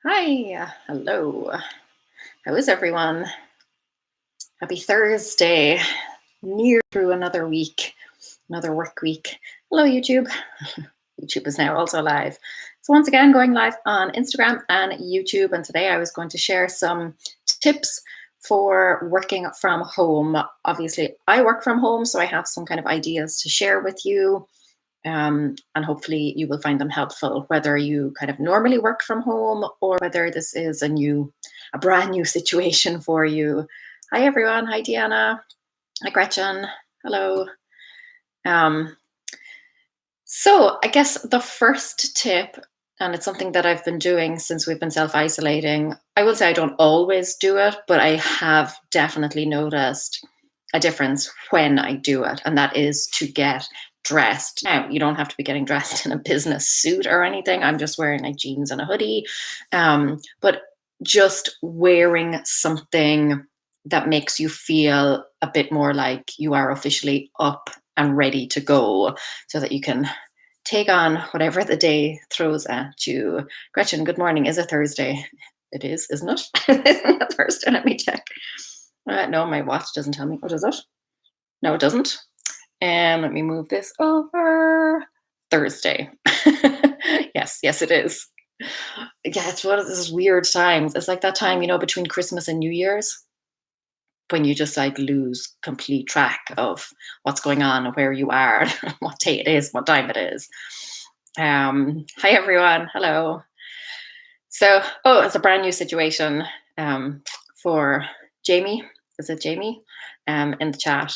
Hi, hello. How is everyone? Happy Thursday. Near through another week, another work week. Hello, YouTube. YouTube is now also live. So, once again, going live on Instagram and YouTube. And today I was going to share some tips for working from home. Obviously, I work from home, so I have some kind of ideas to share with you. And hopefully you will find them helpful, whether you kind of normally work from home or whether this is a brand new situation for you. Hi everyone. Hi Deanna. Hi Gretchen. Hello. Um, so I guess the first tip, and it's something that I've been doing since we've been self-isolating. I will say I don't always do it, but I have definitely noticed a difference when I do it, and that is to get dressed. Now, you don't have to be getting dressed in a business suit or anything. I'm just wearing like jeans and a hoodie. But just wearing something that makes you feel a bit more like you are officially up and ready to go so that you can take on whatever the day throws at you. Gretchen, good morning. Is it Thursday? It is, isn't it? Isn't it Thursday? Let me check. No, my watch doesn't tell me. What is it? No, it doesn't. And let me move this over. Thursday. Yes, it is. Yeah, it's one of those weird times. It's like that time, between Christmas and New Year's when you just like lose complete track of what's going on and where you are, what day it is, what time it is. Hi everyone. Hello. So, it's a brand new situation for Jamie. Is it Jamie? In the chat.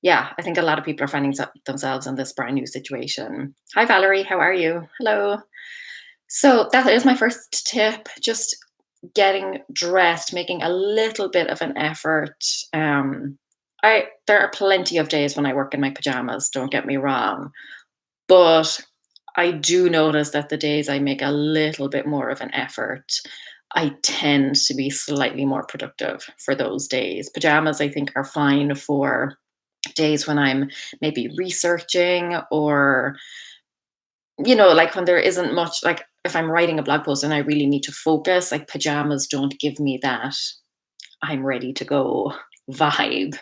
Yeah, I think a lot of people are finding themselves in this brand new situation. Hi, Valerie. How are you? Hello. So, that is my first tip. Just getting dressed, making a little bit of an effort. There are plenty of days when I work in my pajamas, don't get me wrong. But I do notice that the days I make a little bit more of an effort, I tend to be slightly more productive for those days. Pajamas, I think, are fine for days when I'm maybe researching or, like when there isn't much, like if I'm writing a blog post and I really need to focus, like pajamas don't give me that I'm ready to go vibe.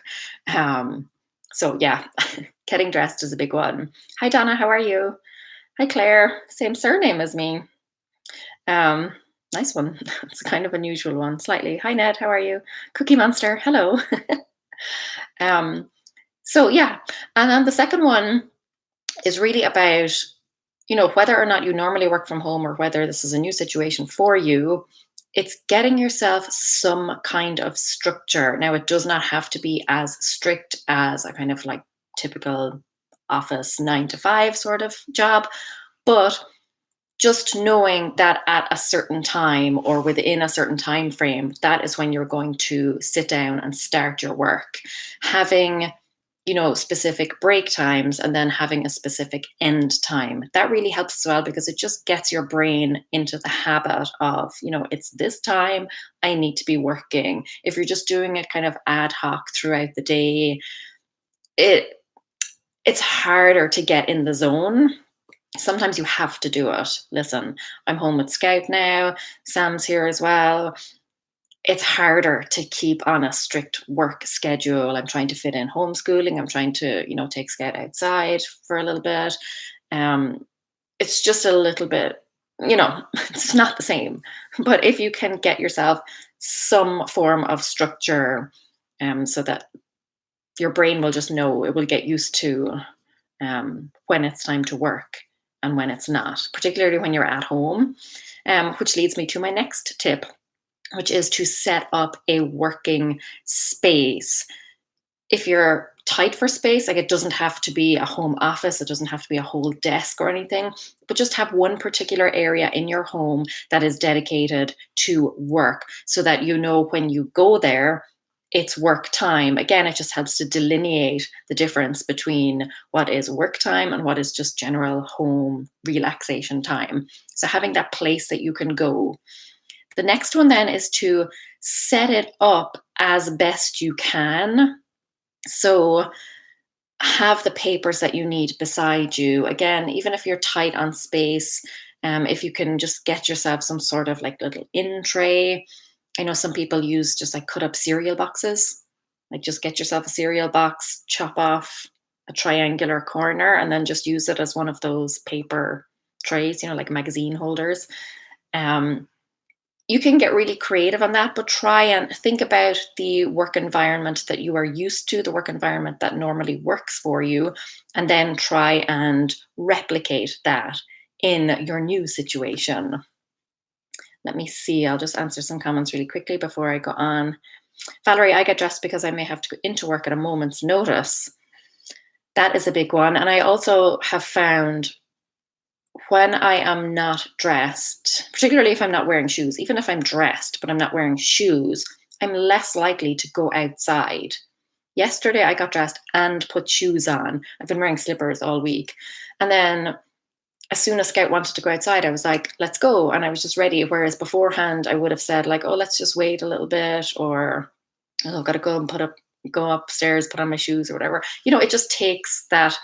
Um, so, yeah, getting dressed is a big one. Hi, Donna. How are you? Hi, Claire. Same surname as me. Um, nice one. It's kind of unusual one, slightly. Hi, Ned. How are you? Cookie Monster. Hello. um, so yeah, and then the second one is really about whether or not you normally work from home or whether this is a new situation for you. It's getting yourself some kind of structure. Now, it does not have to be as strict as a kind of like typical office 9 to 5 sort of job, but just knowing that at a certain time or within a certain time frame, that is when you're going to sit down and start your work. Having specific break times and then having a specific end time, that really helps as well, because it just gets your brain into the habit of, it's this time I need to be working. If you're just doing it kind of ad hoc throughout the day, it it's harder to get in the zone. Sometimes you have to do it. Listen, I'm home with Scout now. Sam's here as well. It's harder to keep on a strict work schedule. I'm trying to fit in homeschooling. I'm trying to, take Scout outside for a little bit. Um, it's just a little bit, it's not the same. But if you can get yourself some form of structure, so that your brain will just know, it will get used to when it's time to work and when it's not, particularly when you're at home. Which leads me to my next tip, which is to set up a working space. If you're tight for space, like it doesn't have to be a home office, it doesn't have to be a whole desk or anything, but just have one particular area in your home that is dedicated to work so that when you go there, it's work time. Again, it just helps to delineate the difference between what is work time and what is just general home relaxation time. So having that place that you can go. The next one then is to set it up as best you can. So have the papers that you need beside you. Again, even if you're tight on space, If you can just get yourself some sort of like little in tray. I know some people use just like cut up cereal boxes. Like just get yourself a cereal box, chop off a triangular corner, and then just use it as one of those paper trays, like magazine holders. Um, you can get really creative on that, but try and think about the work environment that you are used to, the work environment that normally works for you, and then try and replicate that in your new situation. Let me see. I'll just answer some comments really quickly before I go on. Valerie, I get dressed because I may have to go into work at a moment's notice. That is a big one. And I also have found when I am not dressed, particularly if I'm not wearing shoes, even if I'm dressed, but I'm not wearing shoes, I'm less likely to go outside. Yesterday, I got dressed and put shoes on. I've been wearing slippers all week. And then as soon as Scout wanted to go outside, I was like, let's go. And I was just ready. Whereas beforehand, I would have said, like, oh, let's just wait a little bit, or oh, I've got to go and go upstairs, put on my shoes or whatever. It just takes that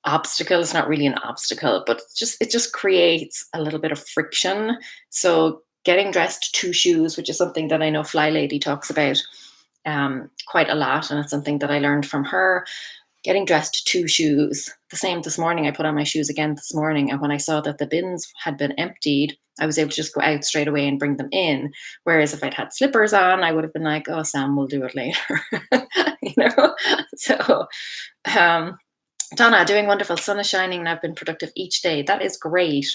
obstacle. It's not really an obstacle, but it just creates a little bit of friction. So getting dressed to shoes, which is something that I know Fly Lady talks about quite a lot, and it's something that I learned from her. Getting dressed to shoes. The same this morning. I put on my shoes again this morning, and when I saw that the bins had been emptied, I was able to just go out straight away and bring them in. Whereas if I'd had slippers on, I would have been like, oh, Sam will do it later. So Donna, doing wonderful. Sun is shining and I've been productive each day. That is great.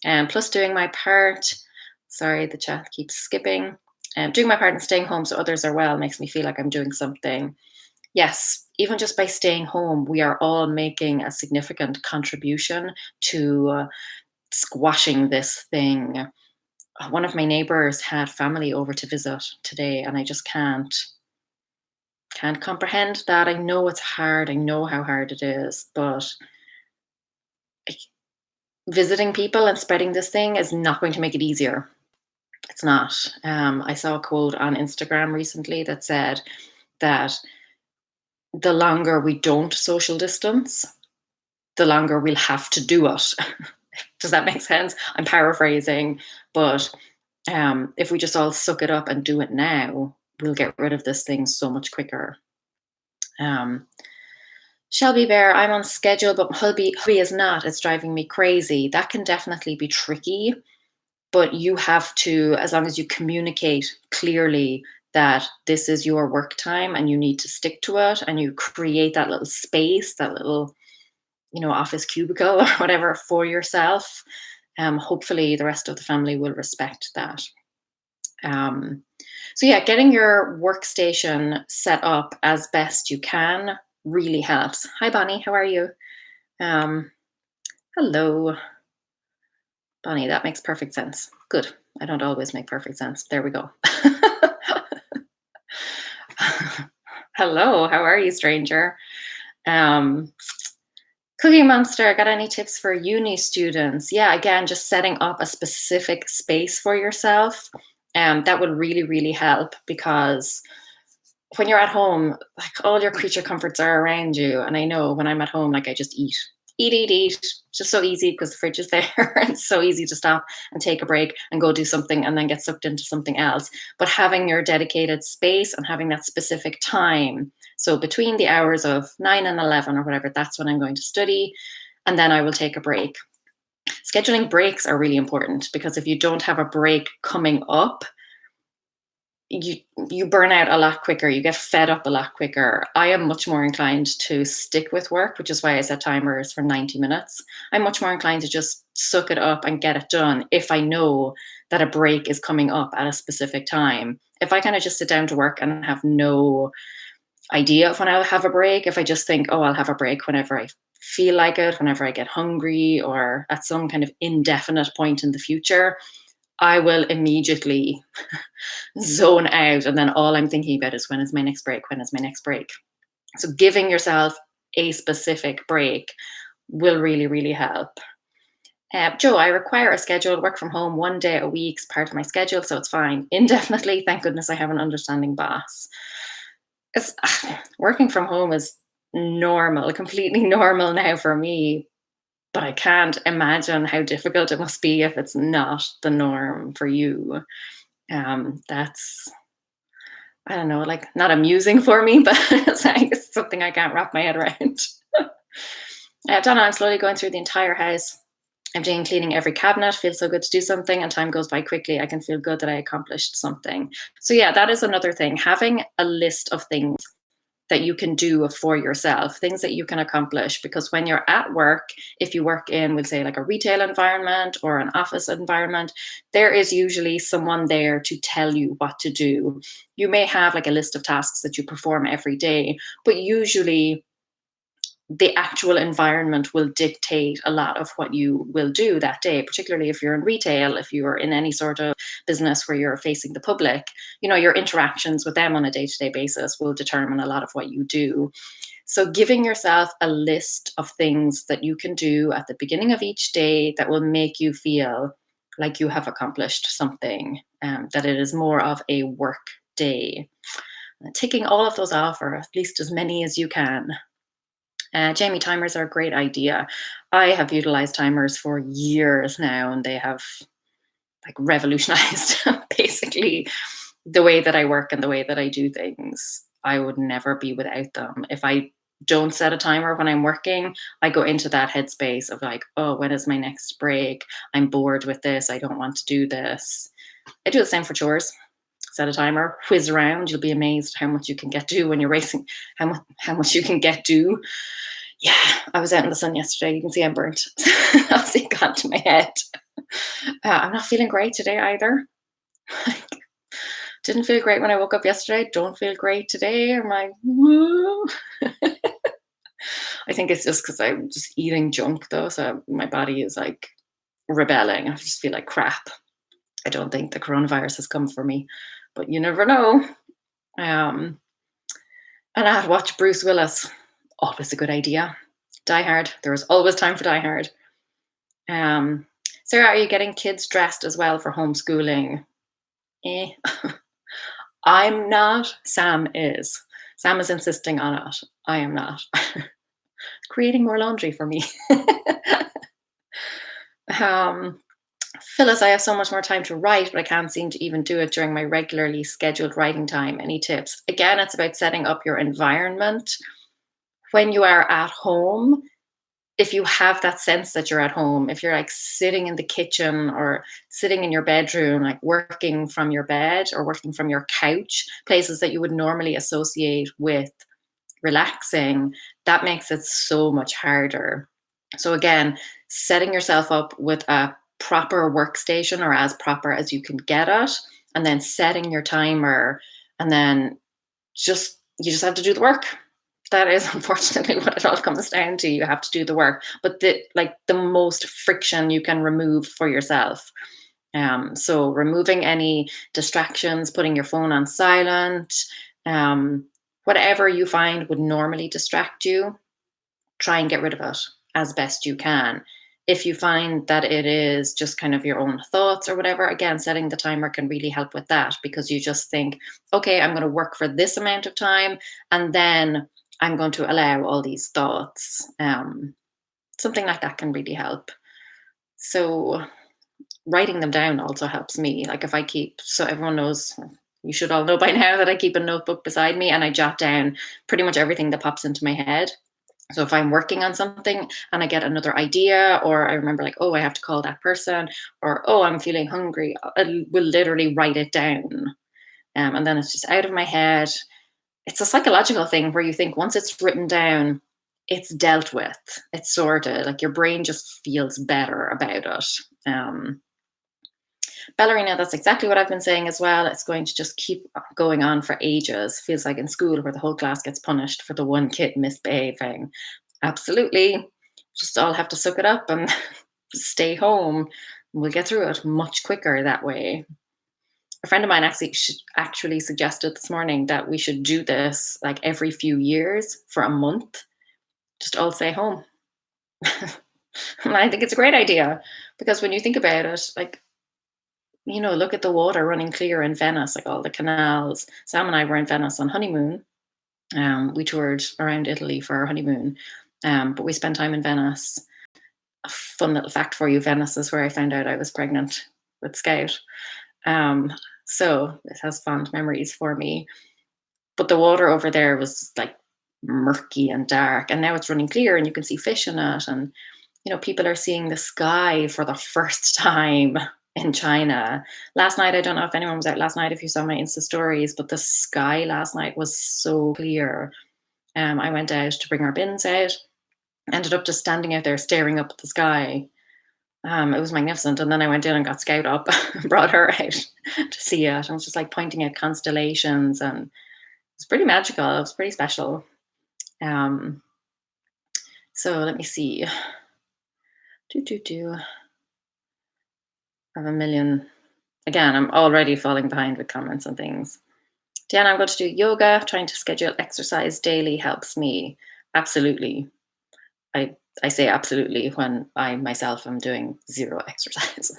Plus doing my part. Sorry, the chat keeps skipping. Doing my part and staying home so others are well makes me feel like I'm doing something. Yes, even just by staying home, we are all making a significant contribution to squashing this thing. One of my neighbors had family over to visit today, and I just can't comprehend that. I know it's hard. I know how hard it is, but visiting people and spreading this thing is not going to make it easier. It's not. I saw a quote on Instagram recently that said that the longer we don't social distance, the longer we'll have to do it. Does that make sense? I'm paraphrasing, but if we just all suck it up and do it now, we'll get rid of this thing so much quicker. Shelby Bear, I'm on schedule, but hubby is not. It's driving me crazy. That can definitely be tricky, but you have to, as long as you communicate clearly that this is your work time and you need to stick to it, and you create that little space, that little, office cubicle or whatever for yourself. Hopefully the rest of the family will respect that. So yeah, getting your workstation set up as best you can really helps. Hi, Bonnie. How are you? Hello. Bonnie, that makes perfect sense. Good. I don't always make perfect sense. There we go. Hello. How are you, stranger? Cookie Monster, got any tips for uni students? Yeah, again, just setting up a specific space for yourself. That would really, really help, because when you're at home, like all your creature comforts are around you. And I know when I'm at home, like I just eat. It's just so easy because the fridge is there. And it's so easy to stop and take a break and go do something and then get sucked into something else. But having your dedicated space and having that specific time. So between the hours of 9 and 11 or whatever, that's when I'm going to study. And then I will take a break. Scheduling breaks are really important, because if you don't have a break coming up, you burn out a lot quicker. You get fed up a lot quicker. I am much more inclined to stick with work, which is why I set timers for 90 minutes. I'm much more inclined to just suck it up and get it done if I know that a break is coming up at a specific time. If I kind of just sit down to work and have no idea of when I'll have a break, if I just think, oh, I'll have a break whenever I feel like it, whenever I get hungry, or at some kind of indefinite point in the future, I will immediately zone out. And then all I'm thinking about is, when is my next break? When is my next break? So giving yourself a specific break will really, really help. Joe, I require a scheduled work from home 1 day a week as part of my schedule, so it's fine. Indefinitely, thank goodness I have an understanding boss. Working from home is normal, completely normal now for me. but I can't imagine how difficult it must be if it's not the norm for you. That's, I don't know, like not amusing for me, but it's like something I can't wrap my head around. I don't know. I'm slowly going through the entire house. I'm doing cleaning every cabinet. Feels so good to do something, and time goes by quickly. I can feel good that I accomplished something. So yeah, that is another thing. Having a list of things that you can do for yourself, things that you can accomplish. Because when you're at work, if you work in, we'll say, like a retail environment or an office environment, there is usually someone there to tell you what to do. You may have like a list of tasks that you perform every day, but usually the actual environment will dictate a lot of what you will do that day, particularly if you're in retail, if you're in any sort of business where you're facing the public. Your interactions with them on a day-to-day basis will determine a lot of what you do. So giving yourself a list of things that you can do at the beginning of each day that will make you feel like you have accomplished something, that it is more of a work day. Ticking all of those off, or at least as many as you can. Jamie, timers are a great idea. I have utilized timers for years now, and they have like revolutionized basically the way that I work and the way that I do things. I would never be without them. If I don't set a timer when I'm working, I go into that headspace of like, oh, when is my next break? I'm bored with this. I don't want to do this. I do the same for chores. Set a timer, whiz around. You'll be amazed how much you can get do when you're racing, how much you can get do. Yeah, I was out in the sun yesterday. You can see I'm burnt. Obviously, it got to my head. I'm not feeling great today either. Didn't feel great when I woke up yesterday. Don't feel great today. I'm like, woo. I think it's just because I'm just eating junk though. So my body is like rebelling. I just feel like crap. I don't think the coronavirus has come for me, but you never know. And I'd watch Bruce Willis. Always a good idea. Die Hard. There is always time for Die Hard. Sarah, are you getting kids dressed as well for homeschooling? I'm not. Sam is. Sam is insisting on it. I am not. Creating more laundry for me. Phyllis, I have so much more time to write, but I can't seem to even do it during my regularly scheduled writing time. Any tips? Again, it's about setting up your environment. When you are at home, if you have that sense that you're at home, if you're like sitting in the kitchen or sitting in your bedroom, like working from your bed or working from your couch, places that you would normally associate with relaxing, that makes it so much harder. So again, setting yourself up with a proper workstation, or as proper as you can get it, and then setting your timer, and then you just have to do the work. That is unfortunately what it all comes down to. You have to do the work, but the most friction you can remove for yourself. So removing any distractions, putting your phone on silent, whatever you find would normally distract you, try and get rid of it as best you can. If you find that it is just kind of your own thoughts or whatever, again, setting the timer can really help with that, because you just think, okay, I'm going to work for this amount of time, and then I'm going to allow all these thoughts. Something like that can really help. So writing them down also helps me. Like if I so everyone knows, you should all know by now that I keep a notebook beside me and I jot down pretty much everything that pops into my head. So if I'm working on something and I get another idea, or I remember like, oh, I have to call that person, or, oh, I'm feeling hungry, I will literally write it down. And then it's just out of my head. It's a psychological thing where you think once it's written down, it's dealt with, it's sorted, like your brain just feels better about it. Ballerina, that's exactly what I've been saying as well. It's going to just keep going on for ages. Feels like in school where the whole class gets punished for the one kid misbehaving. Absolutely. Just all have to suck it up and stay home. We'll get through it much quicker that way. A friend of mine actually suggested this morning that we should do this like every few years for a month. Just all stay home. And I think it's a great idea, because when you think about it, like, look at the water running clear in Venice, like all the canals. Sam and I were in Venice on honeymoon. We toured around Italy for our honeymoon, but we spent time in Venice. fun little fact for you, Venice is where I found out I was pregnant with Scout. Um, so it has fond memories for me. But the water over there was like murky and dark, and now it's running clear and you can see fish in it. And people are seeing the sky for the first time in China. Last night, I don't know if anyone was out last night, if you saw my Insta stories, but the sky last night was so clear. I went out to bring our bins out, ended up just standing out there staring up at the sky. It was magnificent. And then I went in and got Scout up, brought her out to see it. I was just like pointing at constellations, and it was pretty magical. It was pretty special. Um, so let me see. I have a million. Again, I'm already falling behind with comments and things. Diana, I'm going to do yoga. Trying to schedule exercise daily helps me. Absolutely. I say absolutely when I myself am doing zero exercise.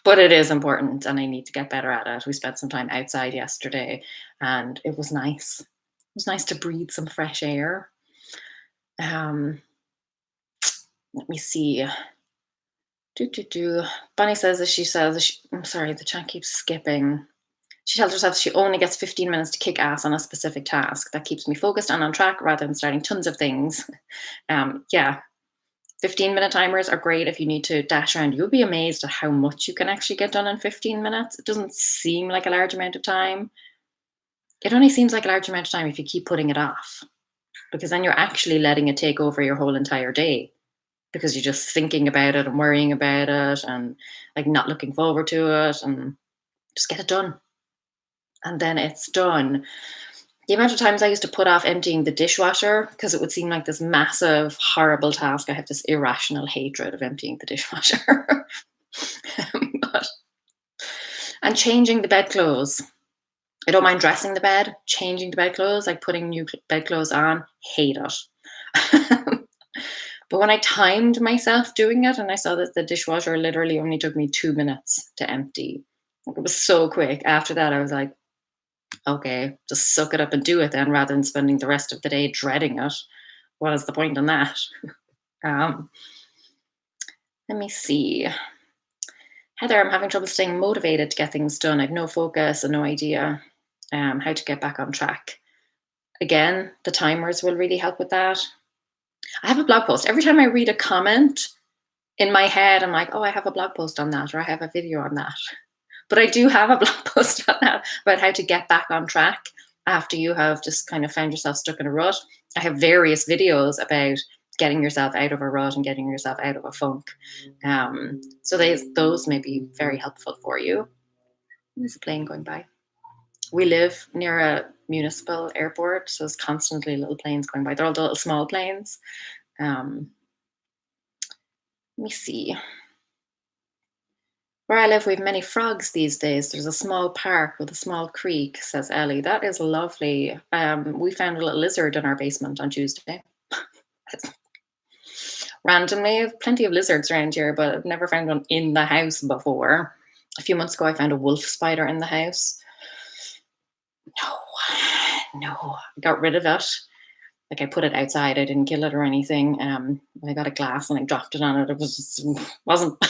But it is important and I need to get better at it. We spent some time outside yesterday and it was nice. It was nice to breathe some fresh air. Let me see. Bunny says, I'm sorry, the chat keeps skipping. She tells herself she only gets 15 minutes to kick ass on a specific task. That keeps me focused and on track rather than starting tons of things. Yeah, 15-minute timers are great if you need to dash around. You'll be amazed at how much you can actually get done in 15 minutes. It doesn't seem like a large amount of time. It only seems like a large amount of time if you keep putting it off, because then you're actually letting it take over your whole entire day, because you're just thinking about it and worrying about it and like not looking forward to it, and just get it done. And then it's done. The amount of times I used to put off emptying the dishwasher because it would seem like this massive, horrible task. I have this irrational hatred of emptying the dishwasher. And changing the bedclothes. I don't mind dressing the bed, changing the bedclothes, like putting new bedclothes on, hate it. But when I timed myself doing it and I saw that the dishwasher literally only took me 2 minutes to empty, it was so quick. After that, I was like, okay, just suck it up and do it then, rather than spending the rest of the day dreading it. What is the point in that? Let me see. Heather, I'm having trouble staying motivated to get things done. I have no focus and no idea how to get back on track. Again, the timers will really help with that. I have a blog post. Every time I read a comment in my head, I'm like, oh, I have a blog post on that, or I have a video on that. But I do have a blog post on that about how to get back on track after you have just kind of found yourself stuck in a rut. I have various videos about getting yourself out of a rut and getting yourself out of a funk. So those may be very helpful for you. There's a plane going by. We live near a municipal airport, so there's constantly little planes going by. They're all the little small planes. Let me see. Where I live, we have many frogs these days. There's a small park with a small creek, says Ellie. That is lovely. We found a little lizard in our basement on Tuesday. Randomly, I have plenty of lizards around here, but I've never found one in the house before. A few months ago, I found a wolf spider in the house. No, I got rid of it. Like I put it outside. I didn't kill it or anything. I got a glass and I dropped it on it. It wasn't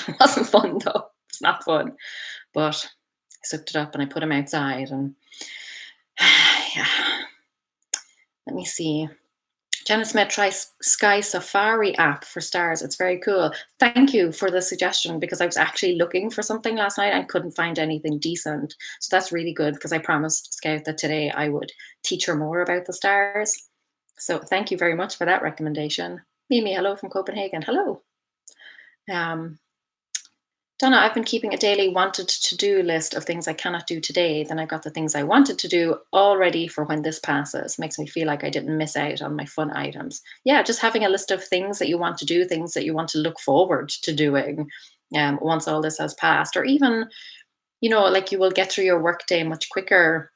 fun though. It's not fun. But I sucked it up and I put him outside. And yeah. Let me see. Janet Smith, try Sky Safari app for stars. It's very cool. Thank you for the suggestion, because I was actually looking for something last night and couldn't find anything decent. So that's really good, because I promised Scout that today I would teach her more about the stars. So thank you very much for that recommendation. Mimi, hello from Copenhagen. Hello. Donna, I've been keeping a daily wanted to-do list of things I cannot do today. Then I've got the things I wanted to do all ready for when this passes. Makes me feel like I didn't miss out on my fun items. Yeah, just having a list of things that you want to do, things that you want to look forward to doing once all this has passed. Or even, like you will get through your workday much quicker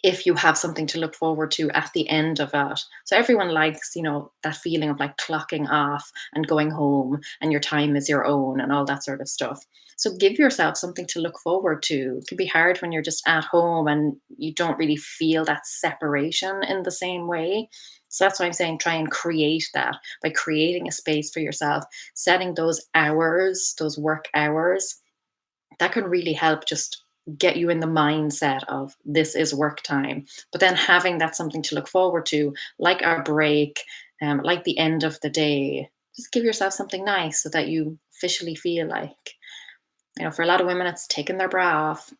if you have something to look forward to at the end of it. So everyone likes, that feeling of like clocking off and going home and your time is your own and all that sort of stuff. So give yourself something to look forward to. It can be hard when you're just at home and you don't really feel that separation in the same way. So that's why I'm saying try and create that by creating a space for yourself, setting those hours, those work hours. That can really help just get you in the mindset of this is work time. But then having that something to look forward to, like a break, like the end of the day, just give yourself something nice so that you officially feel like, for a lot of women, it's taking their bra off.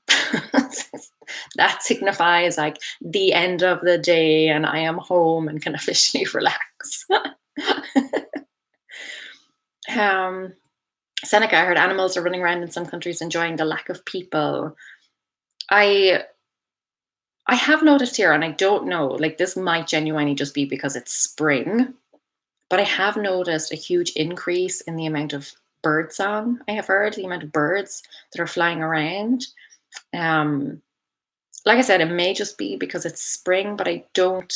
That signifies like the end of the day, and I am home and can officially relax. um, Seneca, I heard animals are running around in some countries enjoying the lack of people. I I have noticed here, and I don't know, like this might genuinely just be because it's spring, but I have noticed a huge increase in the amount of bird song I have heard, the amount of birds that are flying around. Um, like I said, it may just be because it's spring, but I don't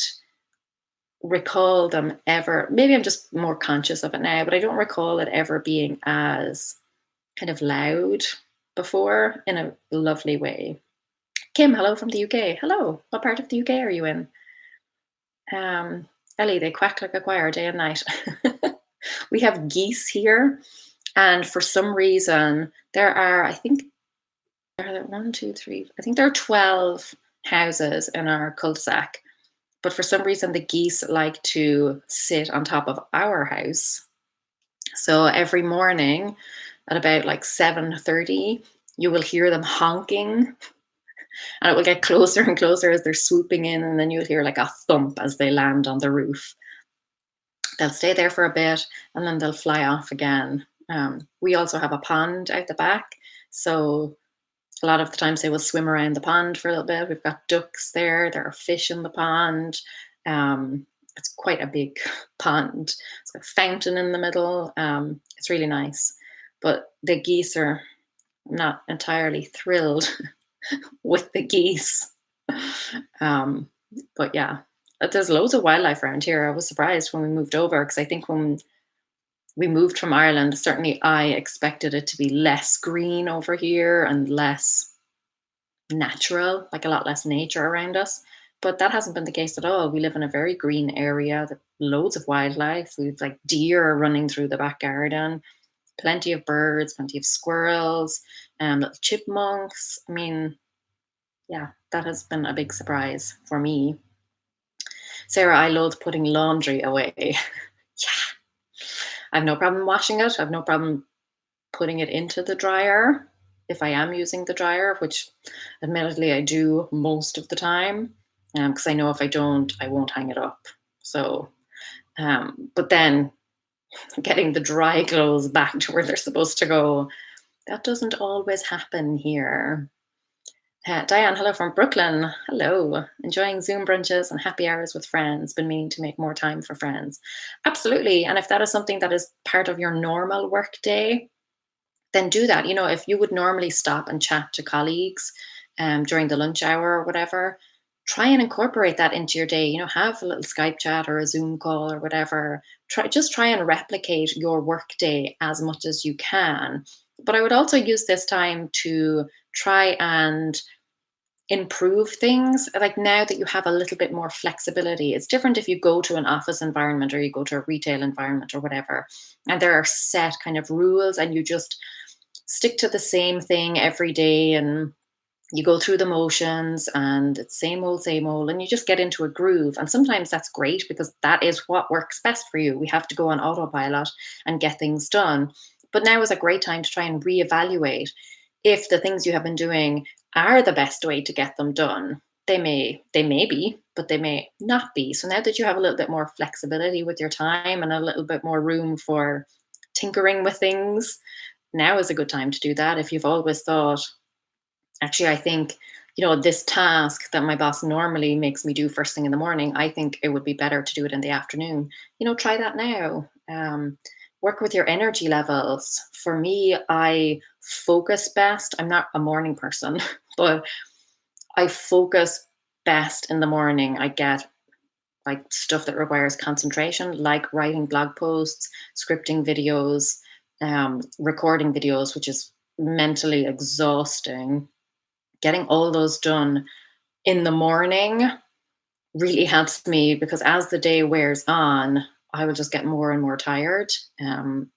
recall them ever. Maybe I'm just more conscious of it now, but I don't recall it ever being as kind of loud before in a lovely way. Kim, hello from the UK. Hello. What part of the UK are you in? Ellie, they quack like a choir day and night. We have geese here, and for some reason, there are, I think, there are one, two, three, I think there are 12 houses in our cul-de-sac. But for some reason, the geese like to sit on top of our house. So every morning at about like 7:30, you will hear them honking, and it will get closer and closer as they're swooping in, and then you'll hear like a thump as they land on the roof. They'll stay there for a bit and then they'll fly off again. We also have a pond out the back, so a lot of the times they will swim around the pond for a little bit. We've got ducks there. There are fish in the pond. It's quite a big pond. It's got a fountain in the middle. It's really nice. But the geese are not entirely thrilled with the geese. Um, but yeah, there's loads of wildlife around here. I was surprised when we moved over because I think when we moved from Ireland, certainly I expected it to be less green over here and less natural, like a lot less nature around us. But that hasn't been the case at all. We live in a very green area, there loads of wildlife. We've like deer running through the back garden, plenty of birds, plenty of squirrels, little chipmunks. I mean, yeah, that has been a big surprise for me. Sarah, I loathe putting laundry away. Yeah, I have no problem washing it. I have no problem putting it into the dryer if I am using the dryer, which admittedly I do most of the time, because I know if I don't, I won't hang it up. So, but then getting the dry clothes back to where they're supposed to go, that doesn't always happen here. Diane, hello from Brooklyn. Hello. Enjoying Zoom brunches and happy hours with friends. Been meaning to make more time for friends. Absolutely. And if that is something that is part of your normal work day, then do that. If you would normally stop and chat to colleagues during the lunch hour or whatever, try and incorporate that into your day. Have a little Skype chat or a Zoom call or whatever. Try and replicate your work day as much as you can. But I would also use this time to try and improve things. Like now that you have a little bit more flexibility, it's different if you go to an office environment or you go to a retail environment or whatever, and there are set kind of rules and you just stick to the same thing every day and you go through the motions and it's same old, and you just get into a groove. And sometimes that's great because that is what works best for you. We have to go on autopilot and get things done. But now is a great time to try and reevaluate if the things you have been doing are the best way to get them done. They may be, but they may not be. So now that you have a little bit more flexibility with your time and a little bit more room for tinkering with things, now is a good time to do that. If you've always thought, actually, I think, this task that my boss normally makes me do first thing in the morning, I think it would be better to do it in the afternoon. Try that now. Work with your energy levels. For me, I focus best. I'm not a morning person, but I focus best in the morning. I get like stuff that requires concentration, like writing blog posts, scripting videos, recording videos, which is mentally exhausting. Getting all those done in the morning really helps me because as the day wears on, I will just get more and more tired, and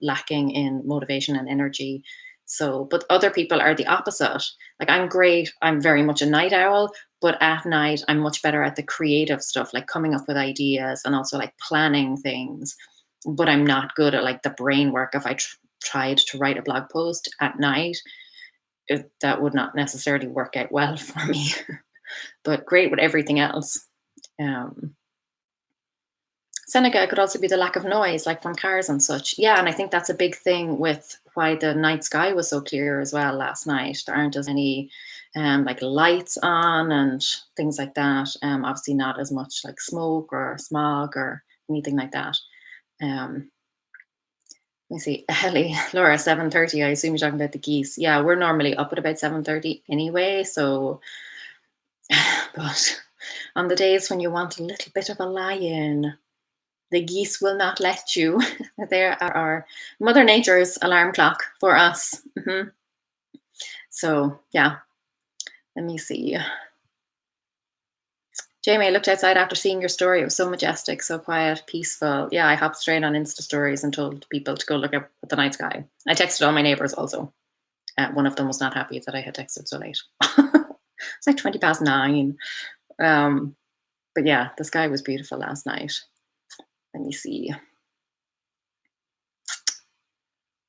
lacking in motivation and energy. So, but other people are the opposite. Like I'm great, I'm very much a night owl, but at night I'm much better at the creative stuff, like coming up with ideas and also like planning things. But I'm not good at like the brain work. If I tried to write a blog post at night, that would not necessarily work out well for me. But great with everything else. Um, Seneca could also be the lack of noise, like from cars and such. Yeah, and I think that's a big thing with why the night sky was so clear as well last night. There aren't as many like lights on and things like that. Obviously, not as much like smoke or smog or anything like that. Um, let me see, Ellie, Laura, 7:30. I assume you're talking about the geese. Yeah, we're normally up at about 7:30 anyway. So, but on the days when you want a little bit of a lie-in, the geese will not let you. They are our Mother Nature's alarm clock for us. So, yeah, let me see. Jamie, I looked outside after seeing your story. It was so majestic, so quiet, peaceful. Yeah, I hopped straight on Insta stories and told people to go look at the night sky. I texted all my neighbors also. One of them was not happy that I had texted so late. It's like 20 past 9. But yeah, the sky was beautiful last night. Let me see.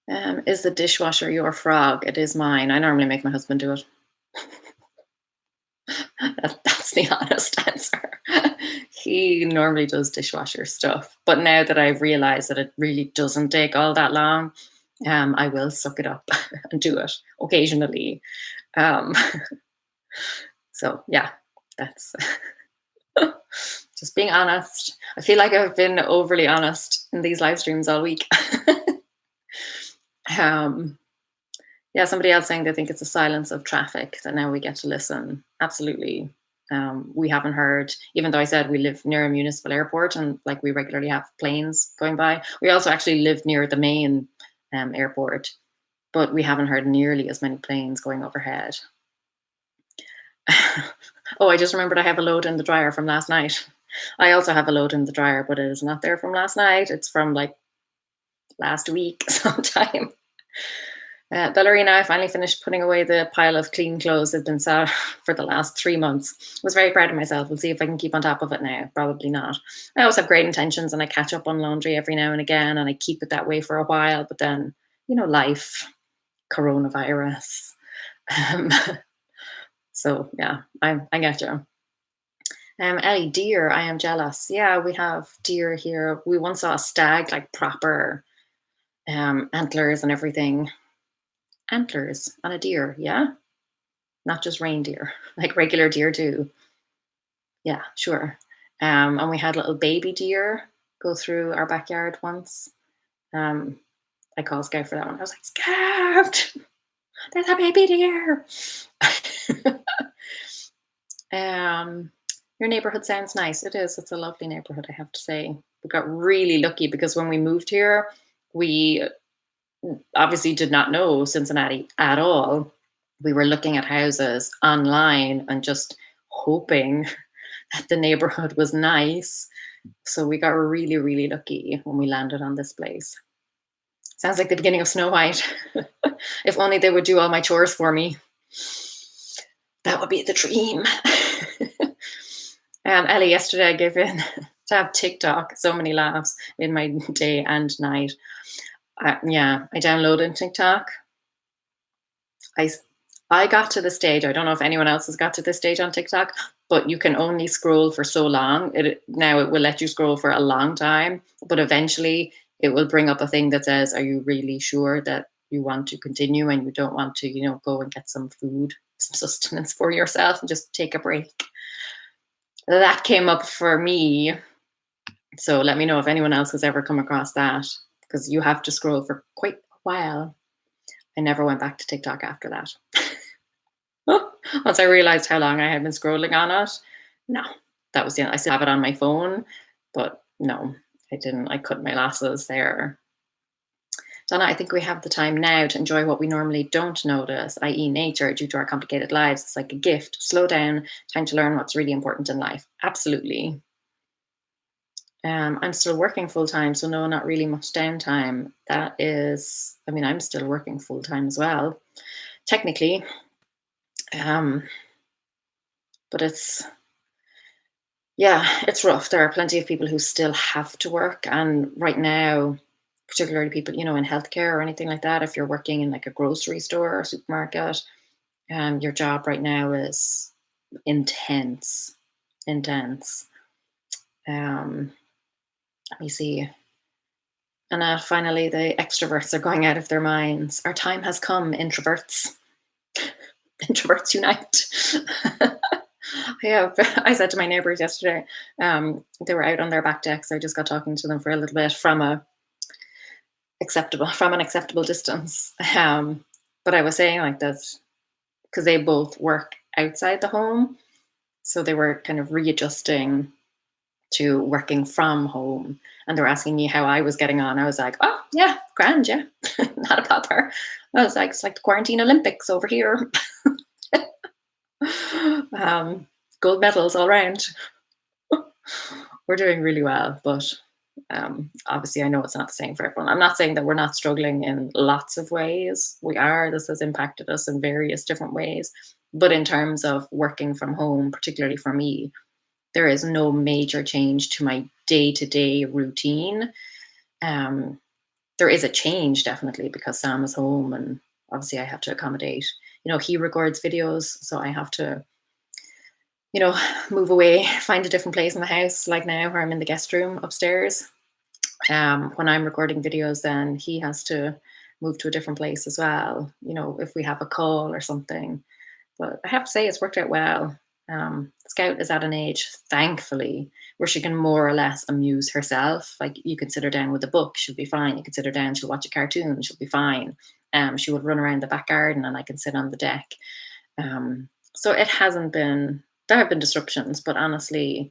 Is the dishwasher your frog? It is mine. I normally make my husband do it. That's the honest answer. He normally does dishwasher stuff. But now that I've realized that it really doesn't take all that long, I will suck it up and do it occasionally. Um, so, yeah, that's just being honest. I feel like I've been overly honest in these live streams all week. um, yeah, somebody else saying they think it's the silence of traffic that now we get to listen. Absolutely. We haven't heard, even though I said we live near a municipal airport and like we regularly have planes going by. We also actually live near the main airport, but we haven't heard nearly as many planes going overhead. Oh, I just remembered I have a load in the dryer from last night. I also have a load in the dryer, but it is not there from last night. It's from like last week sometime. Ballerina, I finally finished putting away the pile of clean clothes that have been sat for the last 3 months. I was very proud of myself. We'll see if I can keep on top of it now. Probably not. I always have great intentions and I catch up on laundry every now and again and I keep it that way for a while. But then, life, coronavirus. Um, so, yeah, I get you. Ellie, deer, I am jealous. Yeah, we have deer here. We once saw a stag, like proper antlers and everything. Antlers on a deer, yeah? Not just reindeer, like regular deer too. Yeah, sure. And we had little baby deer go through our backyard once. Um, I called Scout for that one. I was like, Scout, there's a baby deer. Your neighborhood sounds nice. It is. It's a lovely neighborhood, I have to say. We got really lucky because when we moved here, we obviously did not know Cincinnati at all. We were looking at houses online and just hoping that the neighborhood was nice. So we got really, really lucky when we landed on this place. Sounds like the beginning of Snow White. If only they would do all my chores for me. That would be the dream. Ellie, yesterday I gave in to have TikTok. So many laughs in my day and night. I downloaded TikTok. I got to the stage. I don't know if anyone else has got to this stage on TikTok, but you can only scroll for so long. Now it will let you scroll for a long time, but eventually it will bring up a thing that says, "Are you really sure that you want to continue and you don't want to, go and get some food, some sustenance for yourself and just take a break?" That came up for me. So let me know if anyone else has ever come across that, because you have to scroll for quite a while. I never went back to TikTok after that. Once I realized how long I had been scrolling on it, no, that was the end. I still have it on my phone, but no, I didn't. I cut my losses there. Donna, I think we have the time now to enjoy what we normally don't notice, i.e., nature, due to our complicated lives. It's like a gift. Slow down, time to learn what's really important in life. Absolutely. I'm still working full time, so no, not really much downtime. That is, I mean, I'm still working full time as well, technically. Um, but it's rough. There are plenty of people who still have to work. And right now, particularly people, in healthcare or anything like that, if you're working in like a grocery store or supermarket, your job right now is intense, intense. Let me see. And finally, the extroverts are going out of their minds. Our time has come, introverts. Introverts unite. Yeah, I said to my neighbors yesterday, they were out on their back decks. I just got talking to them for a little bit from an acceptable distance. But I was saying like that because they both work outside the home, so they were kind of readjusting to working from home, and they were asking me how I was getting on. I was like, oh yeah, grand, yeah, not a bother. I was like, it's like the quarantine Olympics over here. Gold medals all around. We're doing really well, but obviously I know it's not the same for everyone. I'm not saying that we're not struggling in lots of ways. We are. This has impacted us in various different ways. But in terms of working from home, particularly for me, there is no major change to my day-to-day routine. There is a change definitely because Sam is home and obviously I have to accommodate. He records videos, so I have to move away, find a different place in the house, like now where I'm in the guest room upstairs. When I'm recording videos, then he has to move to a different place as well, if we have a call or something. But I have to say it's worked out well. Scout is at an age, thankfully, where she can more or less amuse herself. Like you can sit her down with a book, she'll be fine. You can sit her down, she'll watch a cartoon, she'll be fine. She would run around the back garden and I can sit on the deck. So it hasn't been, there have been disruptions, but honestly,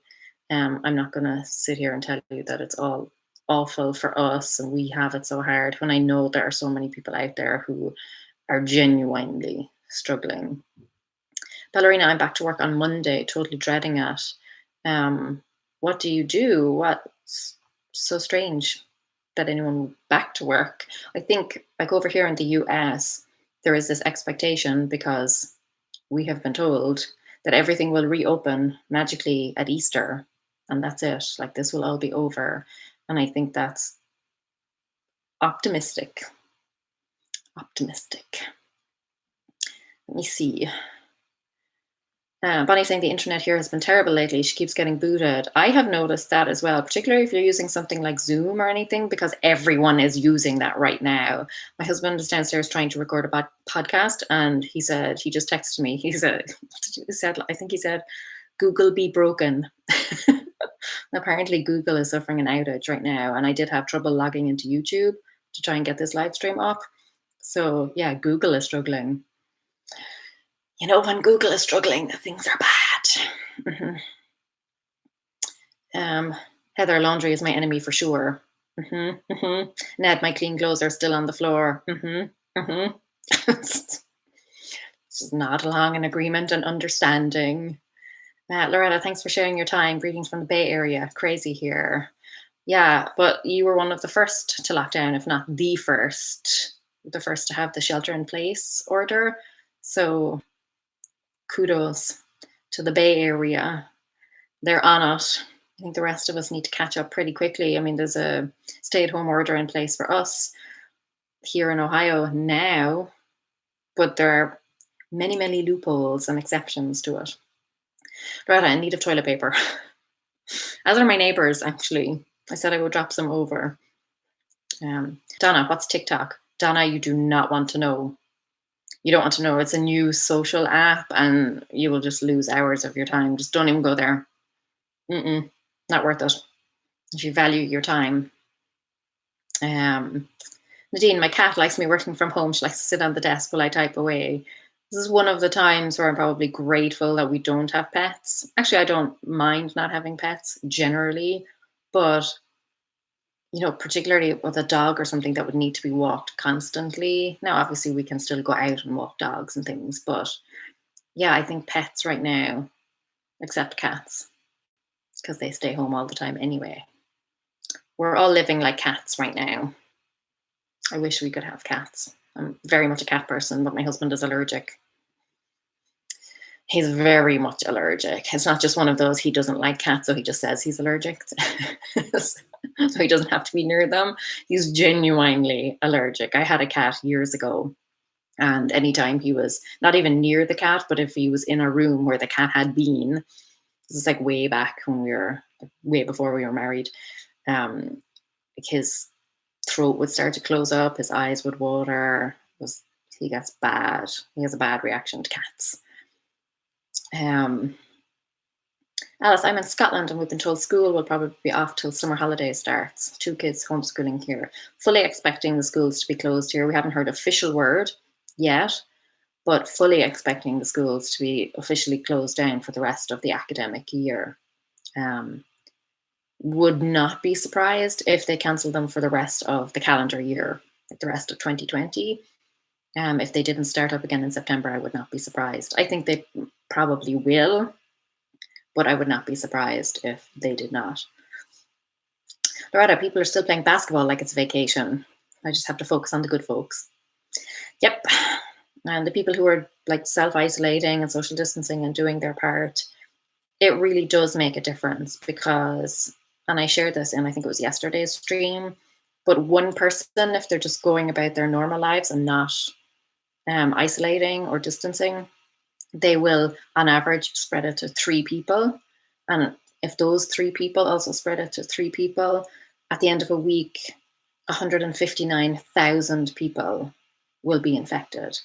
I'm not going to sit here and tell you that it's all awful for us and we have it so hard when I know there are so many people out there who are genuinely struggling. Ballerina, I'm back to work on Monday, totally dreading it. What do you do? What's so strange that anyone back to work? I think like over here in the US, there is this expectation because we have been told that everything will reopen magically at Easter and that's it. Like this will all be over. And I think that's optimistic. Optimistic. Let me see. Bonnie saying the internet here has been terrible lately. She keeps getting booted. I have noticed that as well, particularly if you're using something like Zoom or anything, because everyone is using that right now. My husband is downstairs trying to record a podcast, and he just texted me. He said, I think he said, Google be broken. Apparently, Google is suffering an outage right now, and I did have trouble logging into YouTube to try and get this live stream up. So yeah, Google is struggling. When Google is struggling, things are bad. Heather, laundry is my enemy for sure. Ned, my clean clothes are still on the floor. Just nod along in agreement and understanding. Loretta, thanks for sharing your time. Greetings from the Bay Area. Crazy here. Yeah, but you were one of the first to lock down, if not the first to have the shelter in place order. So kudos to the Bay Area. They're on it. I think the rest of us need to catch up pretty quickly. I mean, there's a stay-at-home order in place for us here in Ohio now, but there are many, many loopholes and exceptions to it. Right, in need of toilet paper. As are my neighbors, actually. I said I would drop some over. Donna, what's TikTok? Donna, you do not want to know. You don't want to know. It's a new social app and you will just lose hours of your time. Just don't even go there. Not worth it. If you value your time. Nadine, my cat likes me working from home. She likes to sit on the desk while I type away. This is one of the times where I'm probably grateful that we don't have pets. Actually, I don't mind not having pets generally, but particularly with a dog or something that would need to be walked constantly. Now, obviously, we can still go out and walk dogs and things, but yeah, I think pets right now, except cats, because they stay home all the time anyway. We're all living like cats right now. I wish we could have cats. I'm very much a cat person, but my husband is allergic. He's very much allergic. It's not just one of those, he doesn't like cats, so he just says he's allergic. So he doesn't have to be near them. He's genuinely allergic. I had a cat years ago, and anytime he was not even near the cat, but if he was in a room where the cat had been, this is like way back when way before we were married, like his throat would start to close up, his eyes would water. He gets bad. He has a bad reaction to cats. Alice, I'm in Scotland and we've been told school will probably be off till summer holidays starts. 2 kids homeschooling here. Fully expecting the schools to be closed here. We haven't heard official word yet, but fully expecting the schools to be officially closed down for the rest of the academic year. Would not be surprised if they cancelled them for the rest of the calendar year, like the rest of 2020. If they didn't start up again in September, I would not be surprised. I think they probably will, but I would not be surprised if they did not. Loretta, people are still playing basketball like it's vacation. I just have to focus on the good folks. Yep. And the people who are like self-isolating and social distancing and doing their part, it really does make a difference because, and I shared this in, I think it was yesterday's stream, but one person, if they're just going about their normal lives and not isolating or distancing, they will on average spread it to 3 people. And if those 3 people also spread it to 3 people, at the end of a week, 159,000 people will be infected.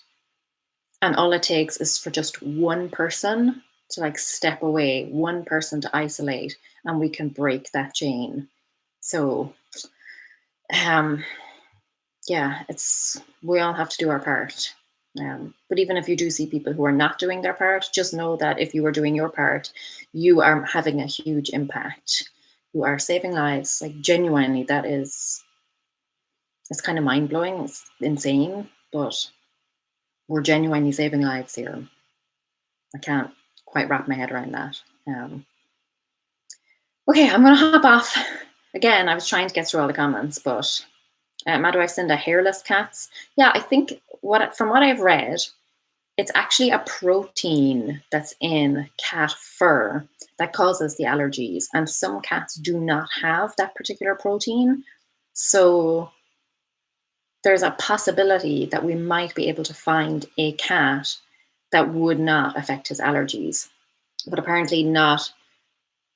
And all it takes is for just one person to like step away, one person to isolate, and we can break that chain. So yeah, we all have to do our part. But even if you do see people who are not doing their part, just know that if you are doing your part, you are having a huge impact. You are saving lives. Like genuinely, it's kind of mind blowing. It's insane, but we're genuinely saving lives here. I can't quite wrap my head around that. Okay, I'm going to hop off. Again, I was trying to get through all the comments, but Madhuicinda, hairless cats. Yeah, I think from what I've read, it's actually a protein that's in cat fur that causes the allergies. And some cats do not have that particular protein. So there's a possibility that we might be able to find a cat that would not affect his allergies. But apparently not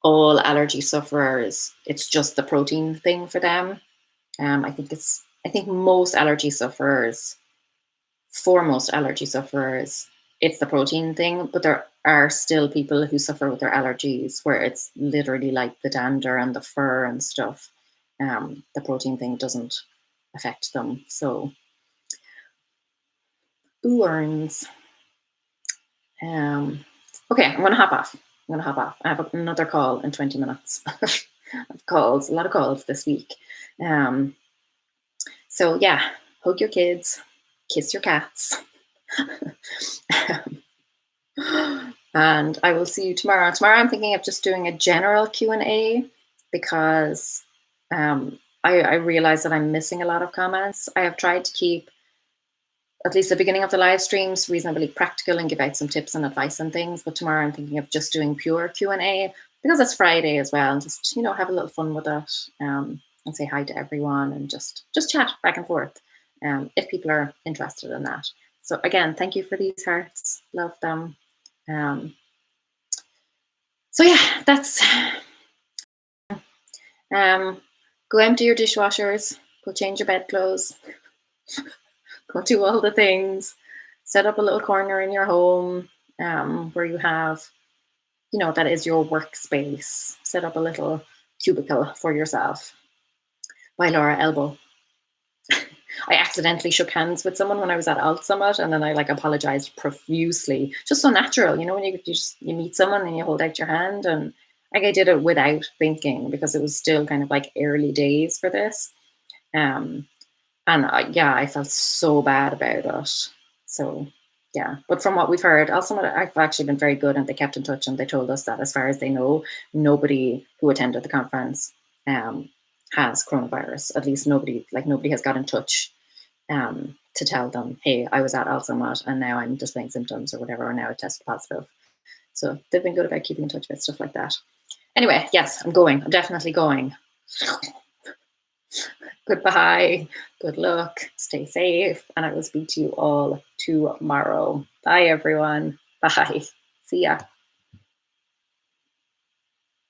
all allergy sufferers, it's just the protein thing for them. I think most allergy sufferers, it's the protein thing, but there are still people who suffer with their allergies where it's literally like the dander and the fur and stuff. The protein thing doesn't affect them. So, earns. Okay, I'm gonna hop off. I have another call in 20 minutes. A lot of calls this week. So yeah, hug your kids, kiss your cats. And I will see you tomorrow. Tomorrow I'm thinking of just doing a general Q&A because I realize that I'm missing a lot of comments. I have tried to keep at least the beginning of the live streams reasonably practical and give out some tips and advice and things. But tomorrow I'm thinking of just doing pure Q&A because it's Friday as well. And just, have a little fun with it and say hi to everyone and just chat back and forth if people are interested in that. So again, thank you for these hearts. Love them. So yeah, that's go empty your dishwashers, go change your bedclothes, go do all the things, set up a little corner in your home where you have, that is your workspace. Set up a little cubicle for yourself. Bye, Laura, elbow. I accidentally shook hands with someone when I was at Alt Summit, and then I apologized profusely. Just so natural, when you meet someone and you hold out your hand, and like I did it without thinking because it was still kind of like early days for this. Um, and yeah, I felt so bad about it. So yeah, but from what we've heard, also I've actually been very good, and they kept in touch and they told us that as far as they know, nobody who attended the conference um, has coronavirus. At least nobody has got in touch to tell them, hey, I was at Alzheimer's and now I'm displaying symptoms or whatever, or now I tested positive. So they've been good about keeping in touch with stuff like that. Anyway, yes, I'm going. I'm definitely going. Goodbye. Good luck. Stay safe. And I will speak to you all tomorrow. Bye, everyone. Bye. See ya.